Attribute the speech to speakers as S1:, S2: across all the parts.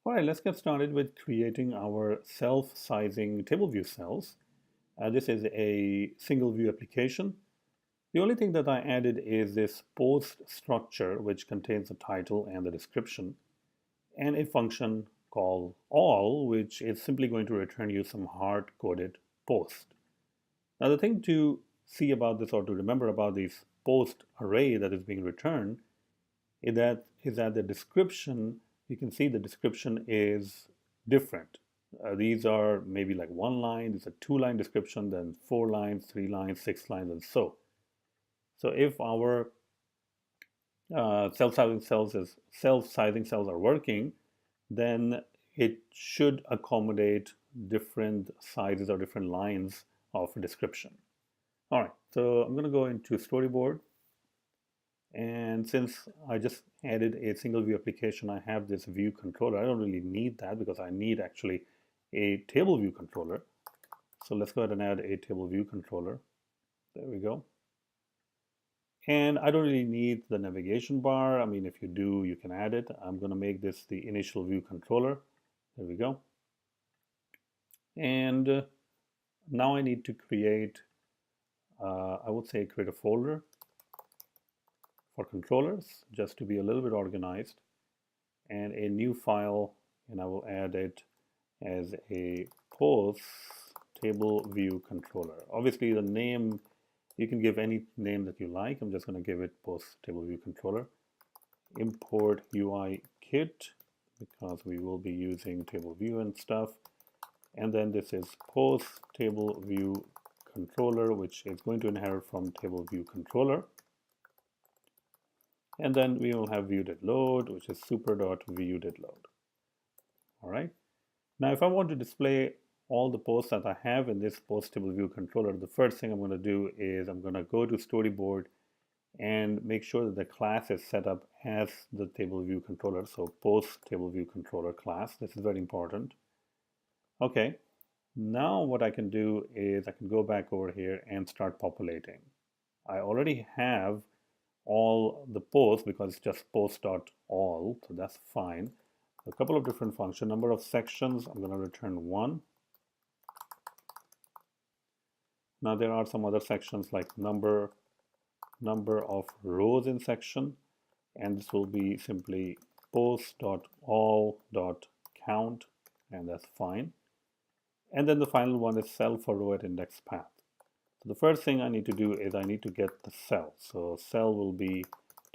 S1: All right, let's get started with creating our self-sizing table view cells. This is a single view application. The only thing that I added is this post structure, which contains the title and the description, and a function called all, which is simply going to return you some hard-coded post. Now, the thing to see about this or to remember about this post array that is being returned is that the description, you can see the description is different. These are maybe like one line, these are two-line description, then 4 lines, 3 lines, 6 lines, and so. So if our self-sizing cells are working, then it should accommodate different sizes or different lines of description. All right, so I'm going to go into storyboard. And since I just added a single view application, I have this view controller. I don't really need that because I need actually a table view controller. So let's go ahead and add a table view controller. There we go. And I don't really need the navigation bar. I mean, if you do, you can add it. I'm going to make this the initial view controller. There we go. And now I need to create, I would say create a folder for controllers, just to be a little bit organized, and a new file, and I will add it as a post table view controller. Obviously the name, you can give any name that you like. I'm just going to give it post table view controller. Import UIKit, because we will be using table view and stuff. And then this is post table view controller, which is going to inherit from table view controller. And then we will have view.load, which is super.view.load. All right. Now, if I want to display all the posts that I have in this post table view controller, the first thing I'm going to do is I'm going to go to storyboard and make sure that the class is set up as the table view controller. So post table view controller class. This is very important. Okay. Now what I can do is I can go back over here and start populating. I already have all the posts because it's just post.all, so that's fine. A couple of different functions. Number of sections, I'm going to return 1. Now there are some other sections like number of rows in section, and this will be simply post.all.count, and that's fine. And then the final one is cell for row at index path. So the first thing I need to do is I need to get the cell. So cell will be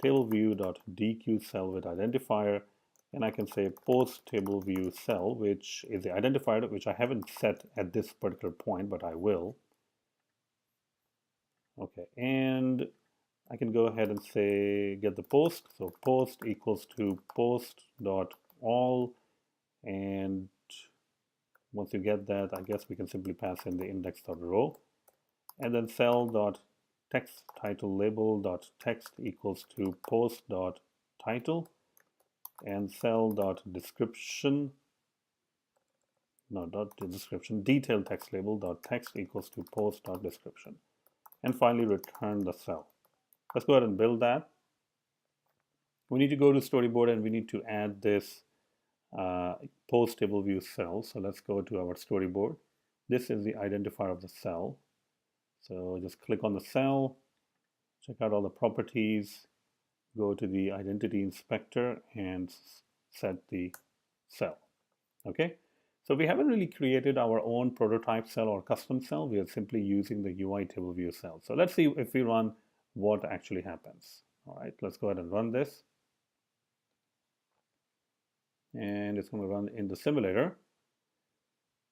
S1: tableview.dequeue cell with identifier, and I can say post table view cell, which is the identifier, which I haven't set at this particular point, but I will. Okay, and I can go ahead and say get the post. So post equals to post.all, and once you get that, I guess we can simply pass in the index.row. And then cell.text title label.text equals to post.title, and cell.description, no, dot description, detailed text label.text equals to post.description. And finally return the cell. Let's go ahead and build that. We need to go to storyboard and we need to add this post table view cell. So let's go to our storyboard. This is the identifier of the cell. So just click on the cell, check out all the properties, go to the identity inspector and set the cell. Okay, so we haven't really created our own prototype cell or custom cell. We are simply using the UITableView cell. So let's see if we run what actually happens. All right, let's go ahead and run this. And it's going to run in the simulator.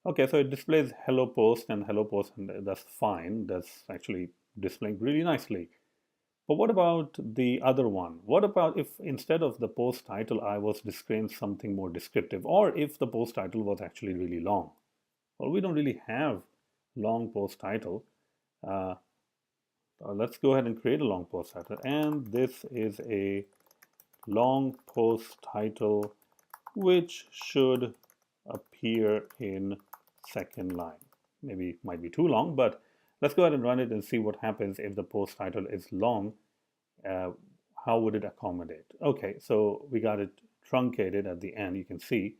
S1: Okay, so it displays hello post, and that's fine. That's actually displaying really nicely. But what about the other one? What about if instead of the post title, I was displaying something more descriptive, or if the post title was actually really long? Well, we don't really have long post title. Let's go ahead and create a long post title. And this is a long post title, which should appear in second line. Maybe it might be too long, but let's go ahead and run it and see what happens if the post title is long. How would it accommodate? Okay, so we got it truncated at the end, you can see.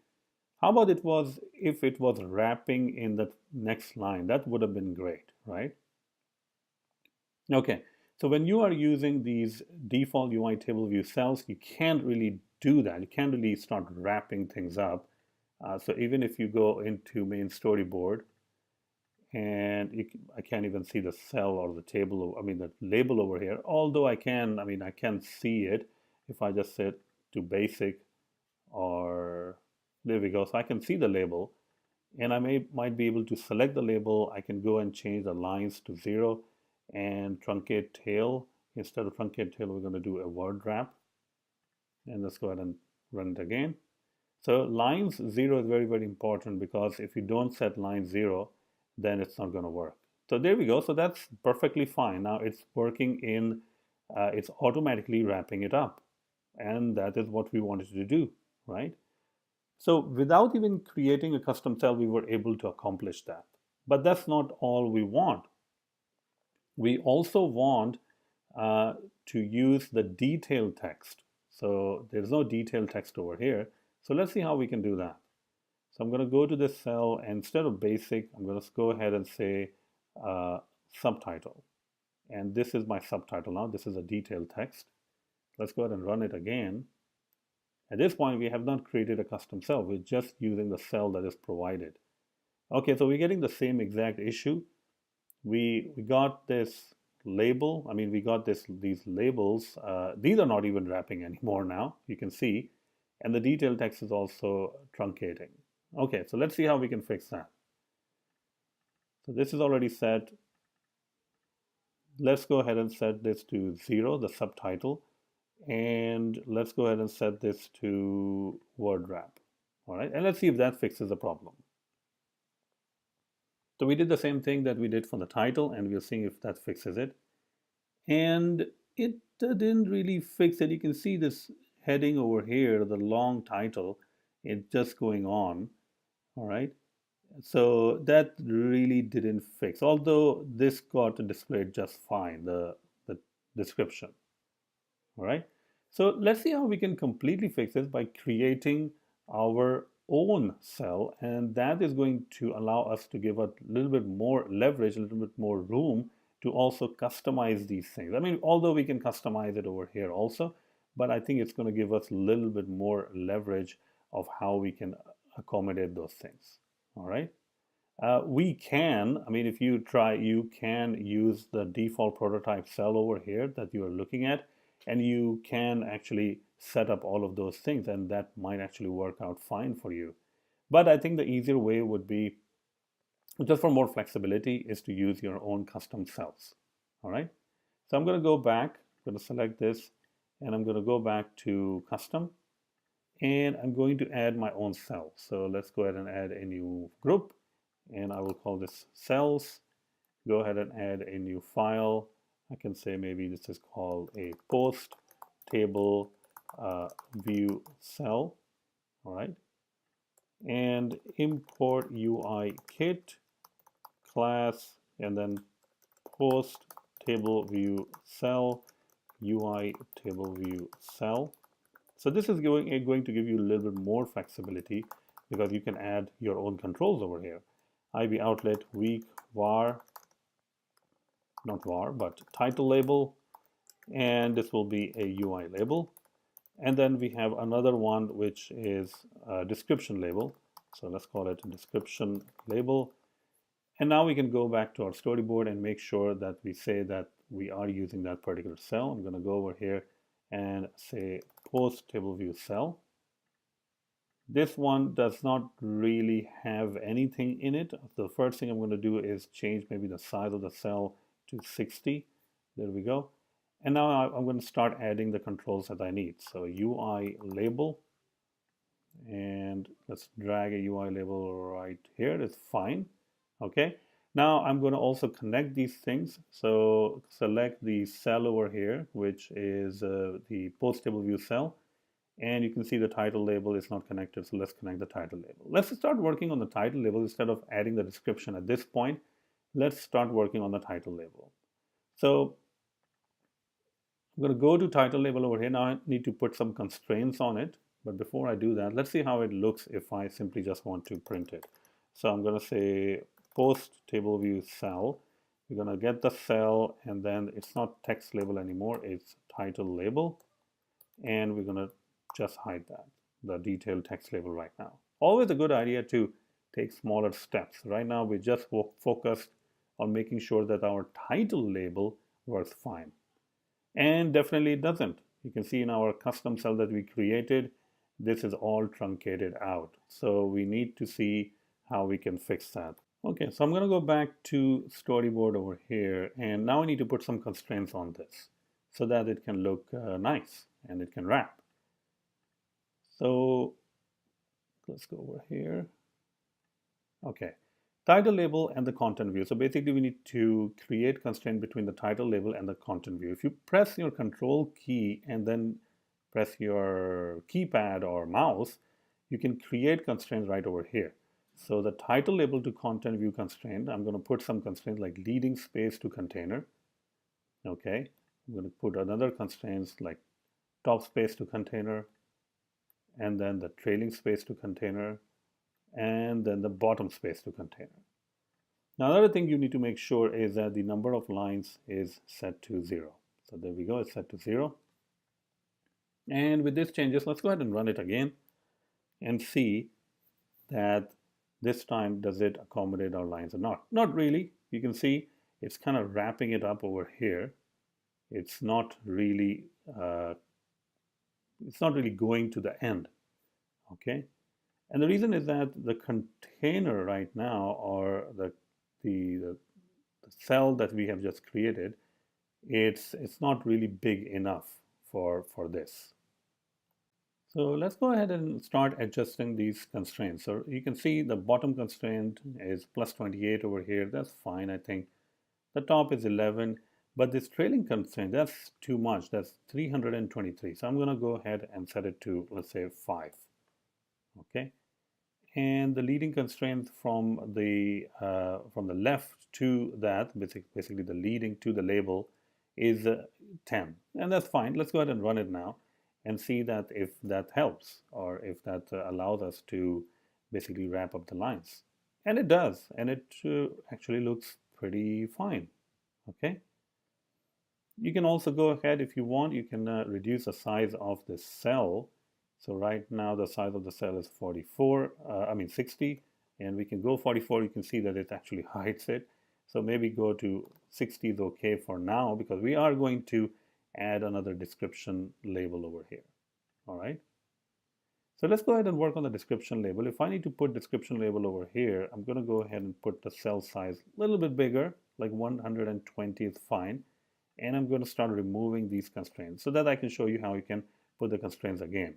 S1: How about it was if it was wrapping in the next line? That would have been great, right? Okay, so when you are using these default UI table view cells, you can't really do that. You can't really start wrapping things up. So even if you go into main storyboard, and I can't even see the cell or the table, I mean the label over here, although I can see it if I just set to basic, or there we go. So I can see the label, and I might be able to select the label. I can go and change the lines to 0 and truncate tail. Instead of truncate tail, we're going to do a word wrap. And let's go ahead and run it again. So lines 0 is very, very important, because if you don't set line 0, then it's not going to work. So there we go. So that's perfectly fine. Now it's working in, it's automatically wrapping it up. And that is what we wanted to do, right? So without even creating a custom cell, we were able to accomplish that. But that's not all we want. We also want to use the detailed text. So there's no detailed text over here. So let's see how we can do that. So I'm going to go to this cell, and instead of basic, I'm going to go ahead and say subtitle. And this is my subtitle now. This is a detailed text. Let's go ahead and run it again. At this point, we have not created a custom cell. We're just using the cell that is provided. Okay, so we're getting the same exact issue. We got this label. I mean, we got these labels. These are not even wrapping anymore now, you can see. And the detailed text is also truncating. Okay, so let's see how we can fix that. So this is already set. Let's go ahead and set this to 0, the subtitle. And let's go ahead and set this to word wrap. All right, and let's see if that fixes the problem. So we did the same thing that we did for the title, and we're seeing if that fixes it. And it didn't really fix it. You can see this heading over here, the long title, it's just going on. All right. So that really didn't fix, although this got displayed just fine, the description. All right. So let's see how we can completely fix this by creating our own cell, and that is going to allow us to give a little bit more leverage, a little bit more room to also customize these things. I mean, although we can customize it over here also, but I think it's going to give us a little bit more leverage of how we can accommodate those things. All right. We can, I mean, if you try, you can use the default prototype cell over here that you are looking at, and you can actually set up all of those things, and that might actually work out fine for you. But I think the easier way would be, just for more flexibility, is to use your own custom cells. All right. So I'm going to go back, I'm going to select this, and I'm going to go back to custom, and I'm going to add my own cell. So let's go ahead and add a new group, and I will call this cells. Go ahead and add a new file. I can say maybe this is called a post table view cell. All right. And import UIKit class, and then post table view cell, UITableView cell. So this is going to give you a little bit more flexibility, because you can add your own controls over here. IB outlet weak var, not var, but title label, and this will be a UI label. And then we have another one which is a description label. So let's call it description label. And now we can go back to our storyboard and make sure that we say that we are using that particular cell. I'm going to go over here and say post table view cell. This one does not really have anything in it. The first thing I'm going to do is change maybe the size of the cell to 60. There we go. And now I'm going to start adding the controls that I need. So UI label, and let's drag a UI label right here. It's fine. Okay. Now I'm going to also connect these things. So select the cell over here, which is the post table view cell. And you can see the title label is not connected. So let's connect the title label. Let's start working on the title label instead of adding the description at this point. Let's start working on the title label. So I'm going to go to title label over here. Now I need to put some constraints on it. But before I do that, let's see how it looks if I simply just want to print it. So I'm going to say post table view cell. We're going to get the cell, and then it's not text label anymore, it's title label. And we're going to just hide that, the detailed text label right now. Always a good idea to take smaller steps. Right now we just focused on making sure that our title label works fine. And definitely it doesn't. You can see in our custom cell that we created, this is all truncated out. So we need to see how we can fix that. Okay, so I'm going to go back to storyboard over here, and now I need to put some constraints on this so that it can look nice and it can wrap. So let's go over here. Okay, title label and the content view. So basically we need to create constraint between the title label and the content view. If you press your control key and then press your keypad or mouse, you can create constraints right over here. So the title label to content view constraint, I'm going to put some constraints like leading space to container. Okay, I'm going to put another constraints like top space to container, and then the trailing space to container, and then the bottom space to container. Now another thing you need to make sure is that the number of lines is set to 0. So there we go, it's set to 0. And with these changes, let's go ahead and run it again and see that this time does it accommodate our lines or not. Not really. You can see it's kind of wrapping it up over here. It's not really going to the end. Okay, and the reason is that the container right now, or the cell that we have just created, it's not really big enough for this. So let's go ahead and start adjusting these constraints. So you can see the bottom constraint is plus 28 over here. That's fine, I think. The top is 11, but this trailing constraint, that's too much. That's 323. So I'm going to go ahead and set it to, let's say, 5. Okay, and the leading constraint from the left to that, basically the leading to the label, is 10, and that's fine. Let's go ahead and run it now and see that if that helps, or if that allows us to basically wrap up the lines. And it does, and it actually looks pretty fine. Okay, you can also go ahead, if you want, you can reduce the size of this cell. So right now the size of the cell is 60, and we can go 44. You can see that it actually hides it. So maybe go to 60 is okay for now, because we are going to add another description label over here. All right. So let's go ahead and work on the description label. If I need to put description label over here, I'm going to go ahead and put the cell size a little bit bigger, like 120 is fine. And I'm going to start removing these constraints so that I can show you how you can put the constraints again.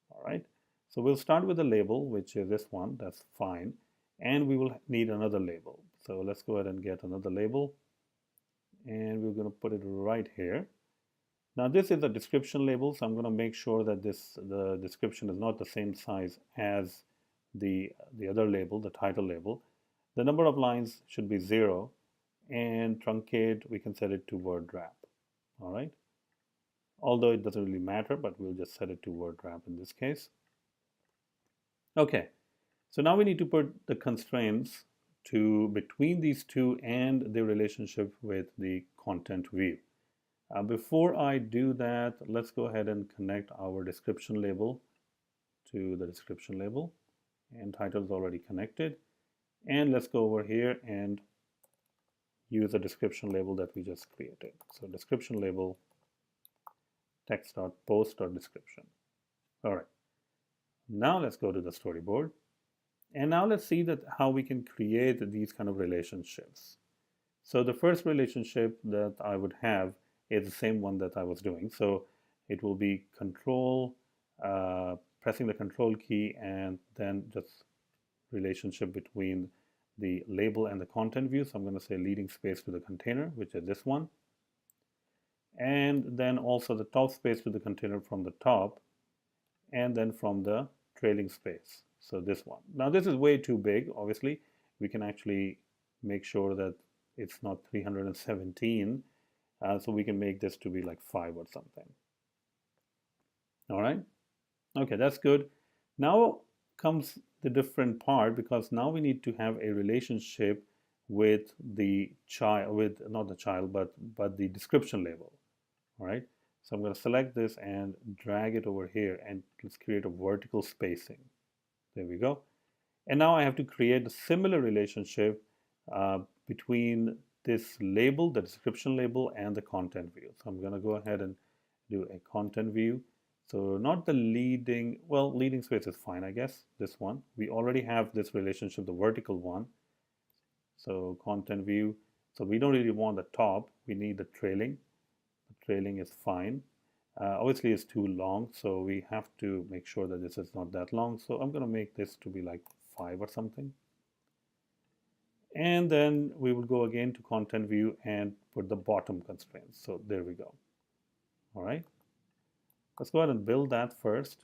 S1: All right, so we'll start with the label, which is this one. That's fine, and we will need another label. So let's go ahead and get another label, and we're going to put it right here. Now this is a description label, so I'm going to make sure that the description is not the same size as the other label, the title label. The number of lines should be 0, and truncate, we can set it to word wrap. All right, although it doesn't really matter, but we'll just set it to word wrap in this case. Okay, so now we need to put the constraints between these two and the relationship with the content view. Before I do that, let's go ahead and connect our description label to the description label, and title is already connected. And let's go over here and use a description label that we just created. So description label text.post.description. All right, now let's go to the storyboard, and now let's see how we can create these kind of relationships. So the first relationship that I would have is the same one that I was doing. So it will be control, pressing the control key, and then just relationship between the label and the content view. So I'm going to say leading space to the container, which is this one. And then also the top space to the container from the top, and then from the trailing space. So this one. Now this is way too big, obviously. We can actually make sure that it's not 317. So we can make this to be like 5 or something. All right. Okay, that's good. Now comes the different part, because now we need to have a relationship with the child, with not the child, but the description label. All right. So I'm going to select this and drag it over here, and let's create a vertical spacing. There we go. And now I have to create a similar relationship between this label, the description label, and the content view. So I'm going to go ahead and do a content view. So not the leading, well, leading space is fine, I guess, this one. We already have this relationship, the vertical one. So content view. So we don't really want the top, we need the trailing. The trailing is fine. Obviously, it's too long, so we have to make sure that this is not that long. So I'm going to make this to be like 5 or something. And then we will go again to content view and put the bottom constraints. So there we go. All right. Let's go ahead and build that first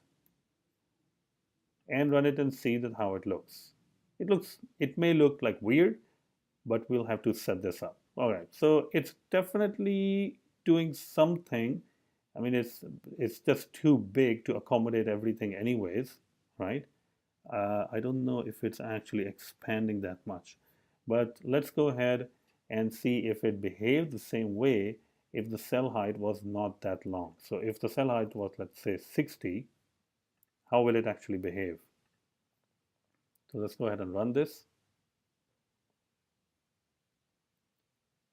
S1: and run it and see that how it looks. It may look like weird, but we'll have to set this up. All right. So it's definitely doing something. I mean, it's just too big to accommodate everything anyways, right? I don't know if it's actually expanding that much, but let's go ahead and see if it behaves the same way if the cell height was not that long. So if the cell height was, let's say, 60, how will it actually behave? So let's go ahead and run this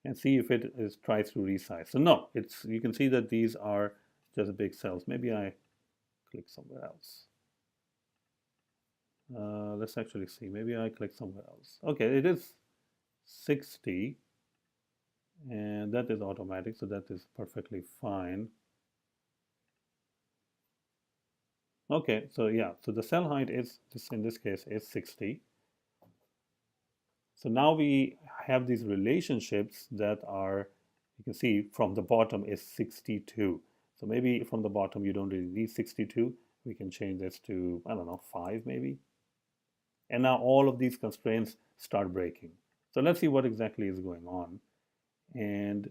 S1: and see if it tries to resize. So no, you can see that these are just big cells. Maybe I click somewhere else. Let's actually see. Maybe I click somewhere else. Okay, it is 60, and that is automatic, so that is perfectly fine. Okay, so yeah, so the cell height is, in this case, is 60. So now we have these relationships that are, you can see from the bottom is 62. So maybe from the bottom you don't really need 62. We can change this to, I don't know, 5 maybe. And now all of these constraints start breaking. So let's see what exactly is going on. And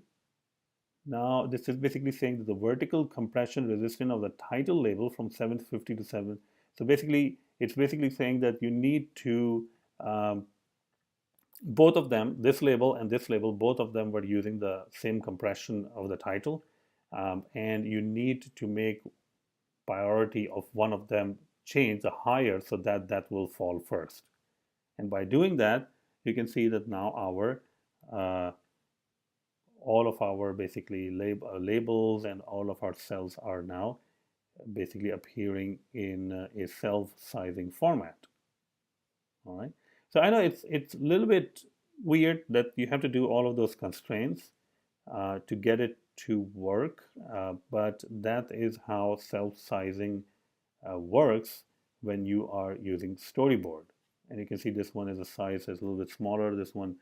S1: now this is basically saying that the vertical compression resistance of the title label from 750 to 7. So basically, it's basically saying that you need to, both of them, this label and this label, both of them were using the same compression of the title. And you need to make priority of one of them change the higher so that that will fall first. And by doing that, you can see that now our all of our basically labels and all of our cells are now basically appearing in a self-sizing format. All right. So I know it's a little bit weird that you have to do all of those constraints to get it to work, but that is how self-sizing works when you are using storyboard. And you can see this one is a size is a little bit smaller. This one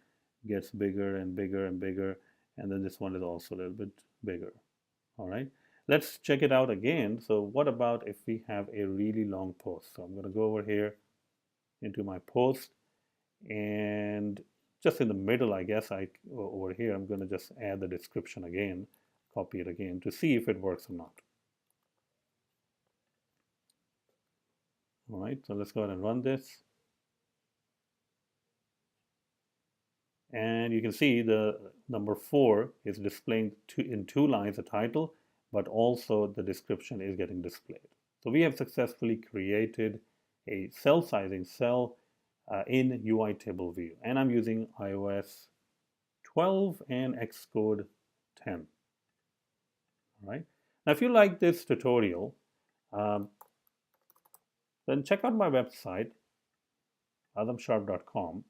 S1: gets bigger and bigger and bigger. And then this one is also a little bit bigger. All right. Let's check it out again. So what about if we have a really long post? So I'm going to go over here into my post, and just in the middle, I guess, over here, I'm going to just add the description again, copy it again to see if it works or not. All right, so let's go ahead and run this. And you can see the number 4 is displaying in 2 lines the title, but also the description is getting displayed. So we have successfully created a cell-sizing cell in UITableView. And I'm using iOS 12 and Xcode 10. All right. Now, if you like this tutorial, then check out my website, azamsharp.com,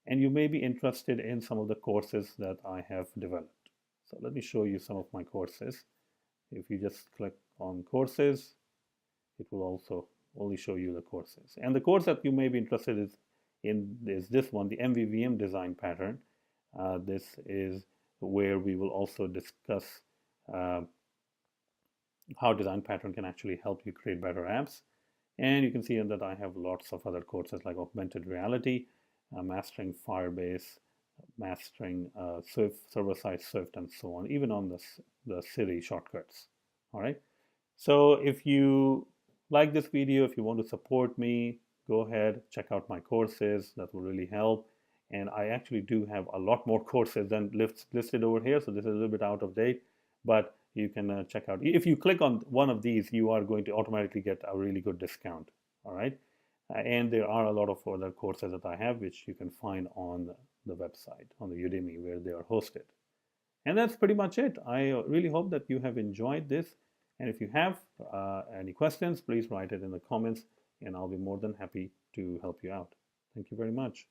S1: and you may be interested in some of the courses that I have developed. So let me show you some of my courses. If you just click on courses, it will also only show you the courses. And the course that you may be interested in is this one, the MVVM design pattern. This is where we will also discuss how design pattern can actually help you create better apps. And you can see that I have lots of other courses like augmented reality, mastering Firebase, mastering Swift, server-side Swift, and so on, even on the Siri shortcuts. All right. So if you like this video. If you want to support me, go ahead, check out my courses. That will really help. And I actually do have a lot more courses than listed over here, so this is a little bit out of date, but you can check out. If you click on one of these, you are going to automatically get a really good discount. All right. And there are a lot of other courses that I have, which you can find on the website, on the Udemy, where they are hosted. And that's pretty much it. I really hope that you have enjoyed this. And if you have any questions, please write it in the comments, and I'll be more than happy to help you out. Thank you very much.